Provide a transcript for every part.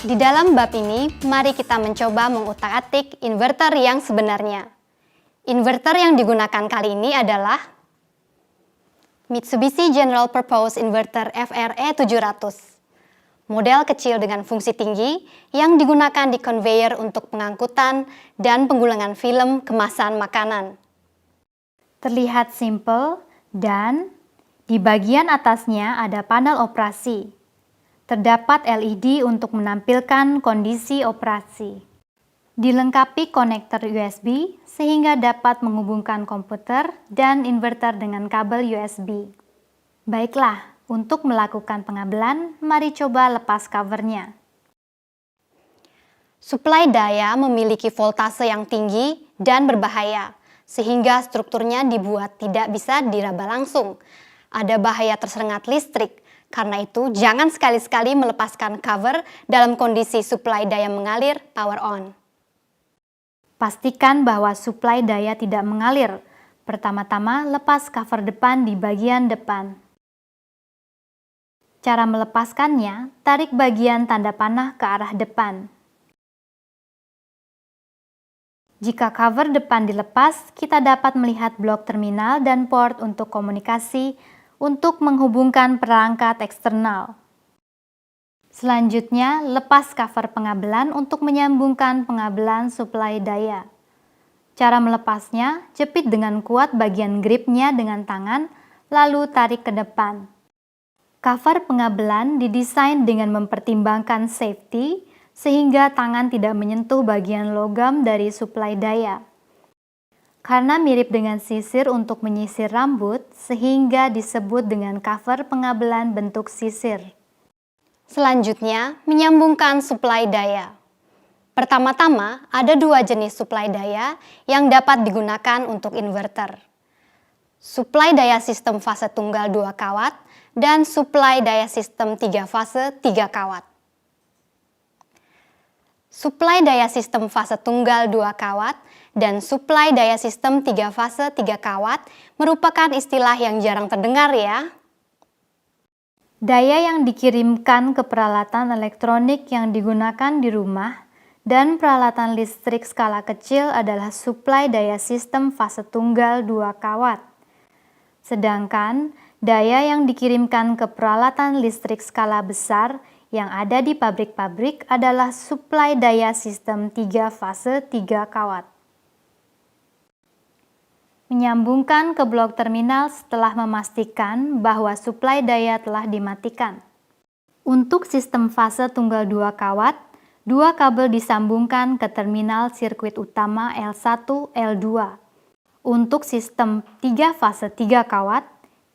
Di dalam bab ini, mari kita mencoba mengutak-atik inverter yang sebenarnya. Inverter yang digunakan kali ini adalah Mitsubishi General Purpose Inverter FRE700. Model kecil dengan fungsi tinggi yang digunakan di conveyor untuk pengangkutan dan penggulingan film kemasan makanan. Terlihat simple dan di bagian atasnya ada panel operasi. Terdapat LED untuk menampilkan kondisi operasi. Dilengkapi konektor USB sehingga dapat menghubungkan komputer dan inverter dengan kabel USB. Baiklah, untuk melakukan pengabelan, mari coba lepas covernya. Suplai daya memiliki voltase yang tinggi dan berbahaya, sehingga strukturnya dibuat tidak bisa diraba langsung. Ada bahaya tersengat listrik. Karena itu, jangan sekali-sekali melepaskan cover dalam kondisi suplai daya mengalir power on. Pastikan bahwa suplai daya tidak mengalir. Pertama-tama, lepas cover depan di bagian depan. Cara melepaskannya, tarik bagian tanda panah ke arah depan. Jika cover depan dilepas, kita dapat melihat blok terminal dan port untuk komunikasi untuk menghubungkan perangkat eksternal. Selanjutnya, lepas cover pengabelan untuk menyambungkan pengabelan suplai daya. Cara melepasnya, jepit dengan kuat bagian gripnya dengan tangan, lalu tarik ke depan. Cover pengabelan didesain dengan mempertimbangkan safety, sehingga tangan tidak menyentuh bagian logam dari suplai daya. Karena mirip dengan sisir untuk menyisir rambut, sehingga disebut dengan cover pengabelan bentuk sisir. Selanjutnya, menyambungkan suplai daya. Pertama-tama, ada dua jenis suplai daya yang dapat digunakan untuk inverter. Suplai daya sistem fase tunggal 2 kawat dan suplai daya sistem 3 fase 3 kawat. Suplai daya sistem fase tunggal 2 kawat dan suplai daya sistem 3 fase 3 kawat merupakan istilah yang jarang terdengar ya. Daya yang dikirimkan ke peralatan elektronik yang digunakan di rumah dan peralatan listrik skala kecil adalah suplai daya sistem fase tunggal 2 kawat. Sedangkan daya yang dikirimkan ke peralatan listrik skala besar yang ada di pabrik-pabrik adalah suplai daya sistem 3 fase 3 kawat. Menyambungkan ke blok terminal setelah memastikan bahwa suplai daya telah dimatikan. Untuk sistem fase tunggal 2 kawat, 2 kabel disambungkan ke terminal sirkuit utama L1, L2. Untuk sistem 3 fase 3 kawat,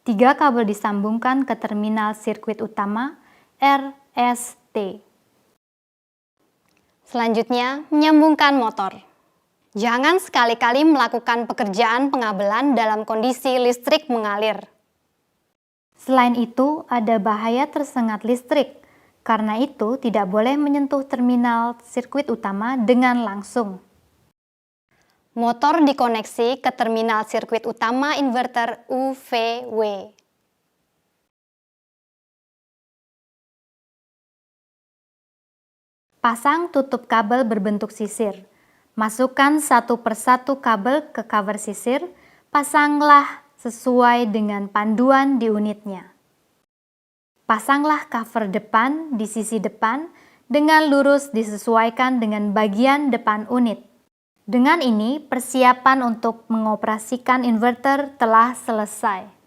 3 kabel disambungkan ke terminal sirkuit utama RST. Selanjutnya, menyambungkan motor. Jangan sekali-kali melakukan pekerjaan pengabelan dalam kondisi listrik mengalir. Selain itu, ada bahaya tersengat listrik. Karena itu, tidak boleh menyentuh terminal sirkuit utama dengan langsung. Motor dikoneksi ke terminal sirkuit utama inverter UVW. Pasang tutup kabel berbentuk sisir. Masukkan satu persatu kabel ke cover sisir, pasanglah sesuai dengan panduan di unitnya. Pasanglah cover depan di sisi depan dengan lurus disesuaikan dengan bagian depan unit. Dengan ini, persiapan untuk mengoperasikan inverter telah selesai.